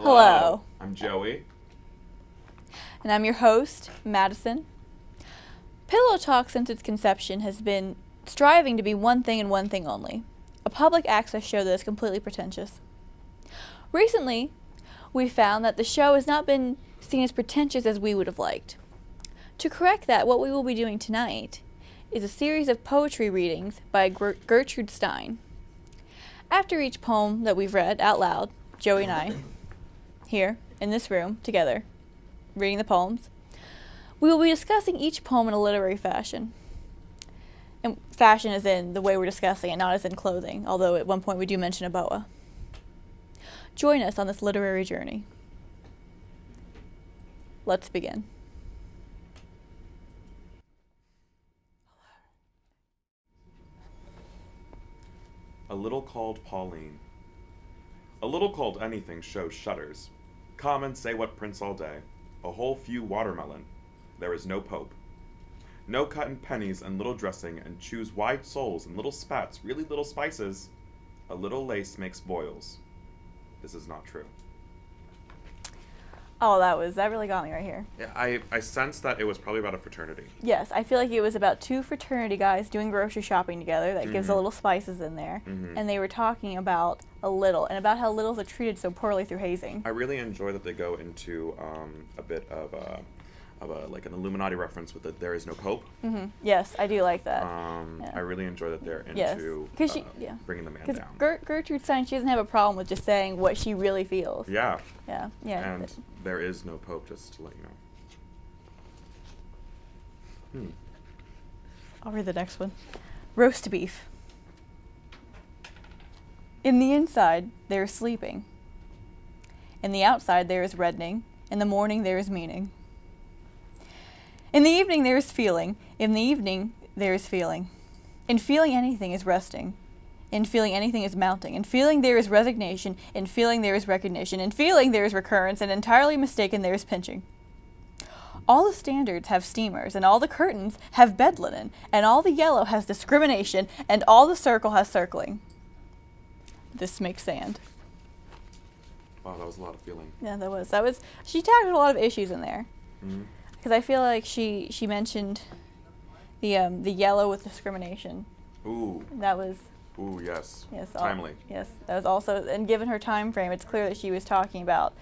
Hello. I'm Joey. And I'm your host, Madison. Pillow Talk, since its conception, has been striving to be one thing and one thing only: a public access show that is completely pretentious. Recently, we found that the show has not been seen as pretentious as we would have liked. To correct that, what we will be doing tonight is a series of poetry readings by Gertrude Stein. After each poem that we've read out loud, Joey and I, here in this room together, reading the poems, we will be discussing each poem in a literary fashion. And fashion is in the way we're discussing it, not as in clothing, although at one point we do mention a boa. Join us on this literary journey. Let's begin. A little called Pauline. A little called anything shows shudders. Come and say what prince all day. A whole few watermelon. There is no pope. No cut in pennies and little dressing and choose wide soles and little spats, really little spices. A little lace makes boils. This is not true. Oh, that really got me right here. Yeah, I sensed that it was probably about a fraternity. Yes, I feel like it was about two fraternity guys doing grocery shopping together. That gives a little spices in there. And they were talking about a little, and about how littles are treated so poorly through hazing. I really enjoy that they go into a bit of a like an Illuminati reference with the "there is no pope." Yes, I do like that. Yeah. I really enjoy that they're into bringing the man down. Gertrude Stein, she doesn't have a problem with just saying what she really feels. Yeah. Yeah. And there is no pope, just to let you know. I'll read the next one. Roast beef. In the inside, there is sleeping. In the outside, there is reddening. In the morning, there is meaning. In the evening, there is feeling. In the evening, there is feeling. In feeling anything is resting. In feeling anything is mounting. In feeling there is resignation. In feeling there is recognition. In feeling there is recurrence. And entirely mistaken there is pinching. All the standards have steamers, and all the curtains have bed linen, and all the yellow has discrimination, and all the circle has circling. This makes sand. Wow, that was a lot of feeling. Yeah, that was. She tackled a lot of issues in there. Because I feel like she mentioned the yellow with discrimination. Ooh. That was. Ooh, yes. Yes. Timely. Yes, that was also, and given her time frame, it's clear that she was talking about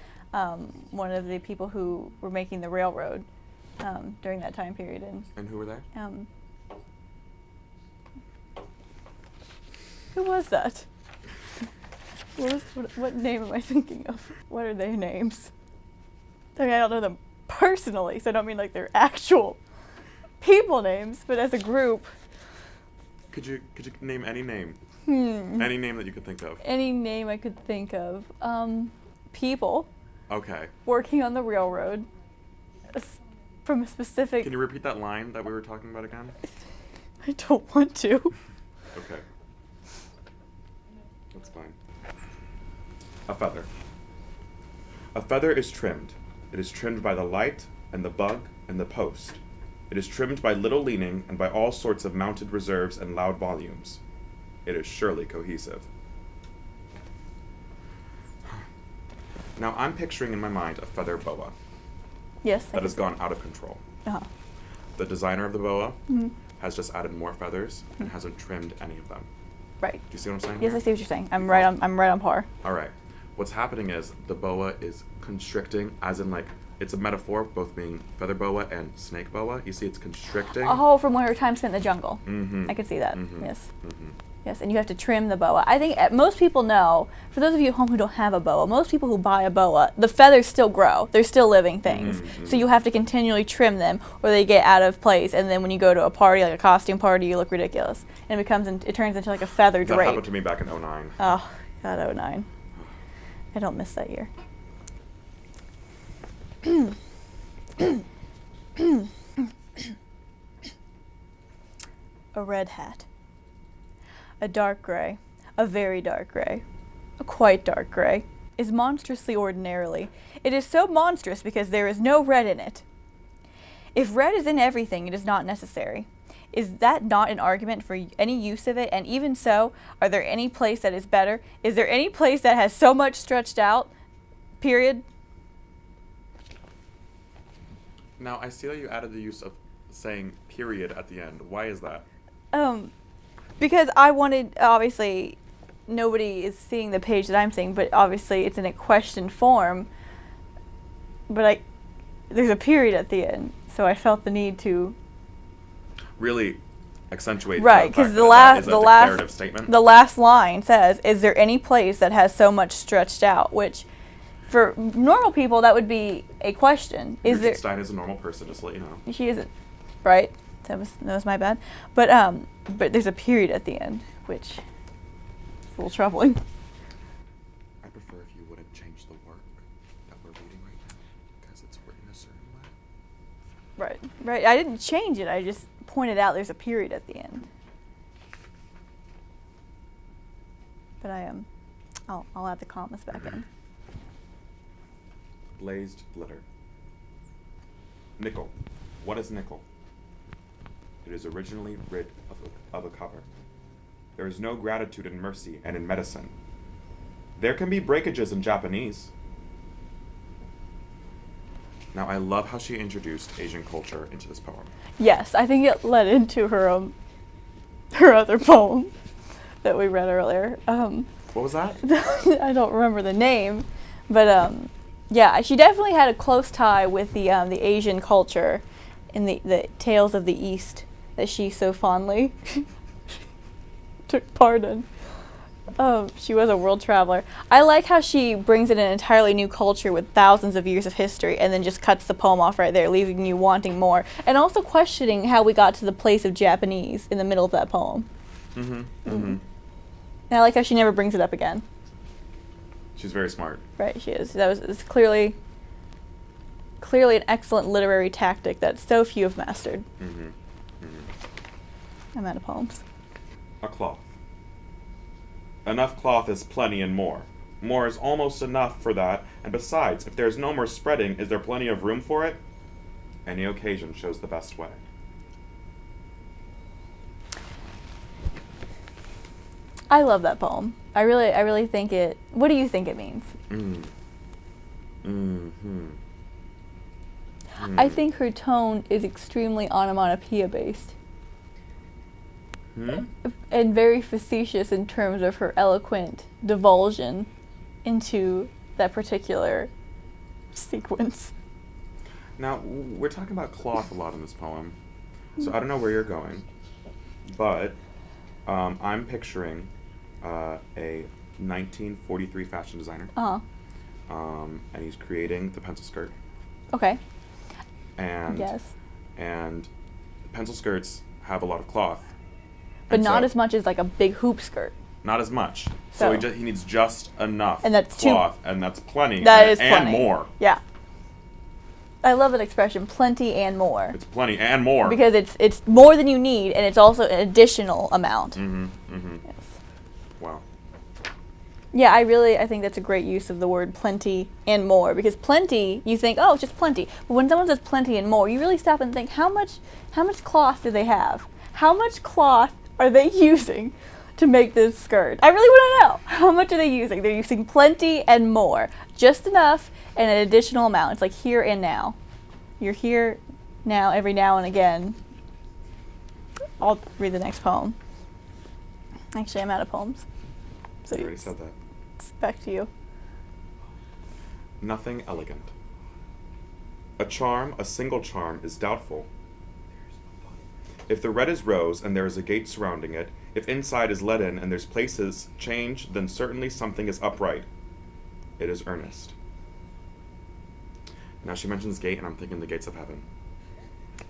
one of the people who were making the railroad during that time period. And who were they? Who was that? What name am I thinking of? What are their names? I mean, I don't know them personally, so I don't mean like their actual people names, but as a group. Could you name any name? Any name that you could think of? Any name I could think of. People. Okay. Working on the railroad. From a specific. Can you repeat that line that we were talking about again? I don't want to. Okay. That's fine. A feather. A feather is trimmed. It is trimmed by the light, and the bug, and the post. It is trimmed by little leaning, and by all sorts of mounted reserves and loud volumes. It is surely cohesive. Now I'm picturing in my mind a feather boa. Yes. That has gone out of control. The designer of the boa has just added more feathers and hasn't trimmed any of them. Right. Do you see what I'm saying? Yes, here? I see what you're saying. I'm right on par. All right. What's happening is the boa is constricting, as in like it's a metaphor, both being feather boa and snake boa. You see, it's constricting. Oh, from her time spent in the jungle. I could see that. Yes. Yes, and you have to trim the boa. I think most people know, for those of you at home who don't have a boa, most people who buy a boa, the feathers still grow. They're still living things. So you have to continually trim them or they get out of place. And then when you go to a party, like a costume party, you look ridiculous. And it turns into like a feather drape. That happened to me back in 2009. Oh, God, 2009. I don't miss that year. A red hat. A dark gray, a very dark gray, a quite dark gray, is monstrously ordinarily. It is so monstrous because there is no red in it. If red is in everything, it is not necessary. Is that not an argument for any use of it? And even so, are there any place that is better? Is there any place that has so much stretched out Period. Now, I see that you added the use of saying period at the end. Why is that? Because I wanted, obviously, nobody is seeing the page that I'm seeing, but obviously it's in a question form. But there's a period at the end, so I felt the need to really accentuate right, because the last line says, "Is there any place that has so much stretched out?" Which, for normal people, that would be a question. Gertrude Stein is a normal person, just to let you know. She isn't, right? That was my bad. But there's a period at the end, which is a little troubling. I prefer if you wouldn't change the work that we're reading right now, because it's written a certain way. Right. I didn't change it. I just pointed out there's a period at the end. But I'll add the commas back in. Blazed glitter. Nickel. What is nickel? It is originally rid of a cover. There is no gratitude in mercy and in medicine. There can be breakages in Japanese. Now, I love how she introduced Asian culture into this poem. Yes, I think it led into her other poem that we read earlier. What was that? I don't remember the name, but yeah, she definitely had a close tie with the Asian culture in the Tales of the East that she so fondly took part in. She was a world traveler. I like how she brings in an entirely new culture with thousands of years of history and then just cuts the poem off right there, leaving you wanting more. And also questioning how we got to the place of Japanese in the middle of that poem. And I like how she never brings it up again. She's very smart. Right, she is. It's clearly an excellent literary tactic that so few have mastered. I'm out of poems. A cloth. Enough cloth is plenty and more. More is almost enough for that, and besides, if there's no more spreading, is there plenty of room for it? Any occasion shows the best way. I love that poem. I really think it... What do you think it means? I think her tone is extremely onomatopoeia-based. And very facetious in terms of her eloquent divulsion into that particular sequence. Now, we're talking about cloth a lot in this poem, so I don't know where you're going, but I'm picturing a 1943 fashion designer. And he's creating the pencil skirt. Okay. And yes. And pencil skirts have a lot of cloth. But not as much as like a big hoop skirt. Not as much. So he needs just enough and that's cloth, and that's plenty. That is plenty. And more. Yeah. I love that expression, plenty and more. It's plenty and more. Because it's more than you need, and it's also an additional amount. Yes. Wow. Yeah, I think that's a great use of the word plenty and more, because plenty, you think, oh, it's just plenty. But when someone says plenty and more, you really stop and think, how much cloth do they have? How much cloth are they using to make this skirt? I really want to know. How much are they using? They're using plenty and more. Just enough and an additional amount. It's like here and now. You're here now, every now and again. I'll read the next poem. Actually, I'm out of poems. So you already said that. It's back to you. Nothing elegant. A single charm is doubtful. If the red is rose and there is a gate surrounding it, if inside is let in and there's places change, then certainly something is upright. It is earnest. Now she mentions gate, and I'm thinking the gates of heaven.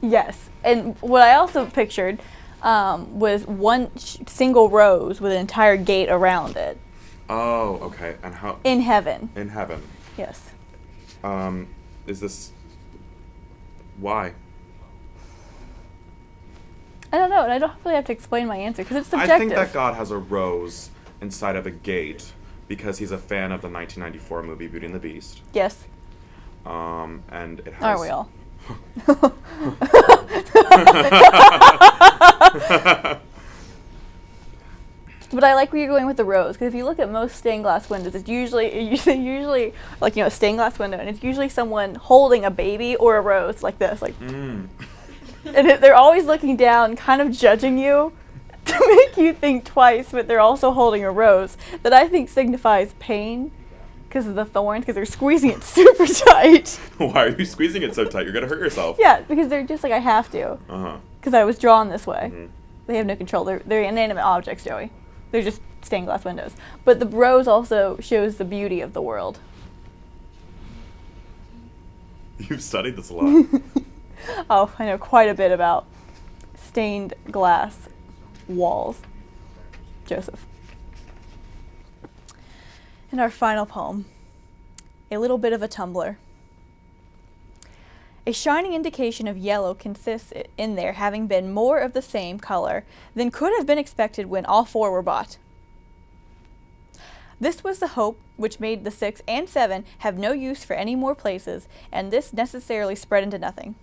Yes, and what I also pictured was one single rose with an entire gate around it. Oh, okay. And how? In heaven. In heaven. Yes. Is this... Why? I don't know, and I don't really have to explain my answer, because it's subjective. I think that God has a rose inside of a gate because he's a fan of the 1994 movie Beauty and the Beast. Yes. And it has... Aren't we all? But I like where you're going with the rose, because if you look at most stained glass windows, it's usually like, you know, a stained glass window, and it's usually someone holding a baby or a rose like this, like, and they're always looking down, kind of judging you to make you think twice, but they're also holding a rose that I think signifies pain because of the thorns, because they're squeezing it super tight. Why are you squeezing it so tight? You're gonna hurt yourself. Yeah, because they're just like, I have to. Because I was drawn this way. Mm-hmm. They have no control. They're inanimate objects, Joey. They're just stained glass windows. But the rose also shows the beauty of the world. You've studied this a lot. Oh, I know quite a bit about stained glass walls. Joseph. And our final poem, A Little Bit of a Tumbler. A shining indication of yellow consists in there having been more of the same color than could have been expected when all 4 were bought. This was the hope which made the 6 and 7 have no use for any more places, and this necessarily spread into nothing.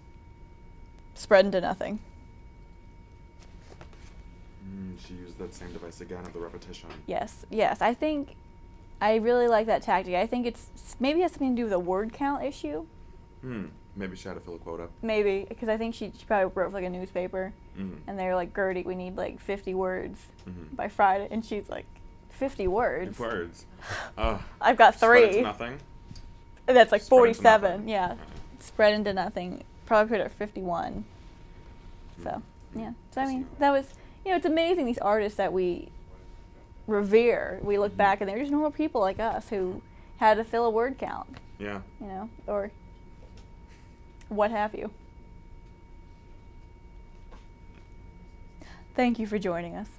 Spread into nothing. She used that same device again of the repetition. Yes, I think I really like that tactic. I think maybe it has something to do with a word count issue. Maybe she had to fill a quota. Maybe, because I think she probably wrote for, like, a newspaper, and they're like, Gertie, we need like 50 words by Friday, and she's like, 50 words? 50 words. I've got 3. Spread into nothing? That's like Spread 47, yeah. Spread into nothing. Probably put it at 51. So, yeah. So, I mean, that was, you know, it's amazing these artists that we revere. We look back and they're just normal people like us who had to fill a word count. Yeah. You know, or what have you. Thank you for joining us.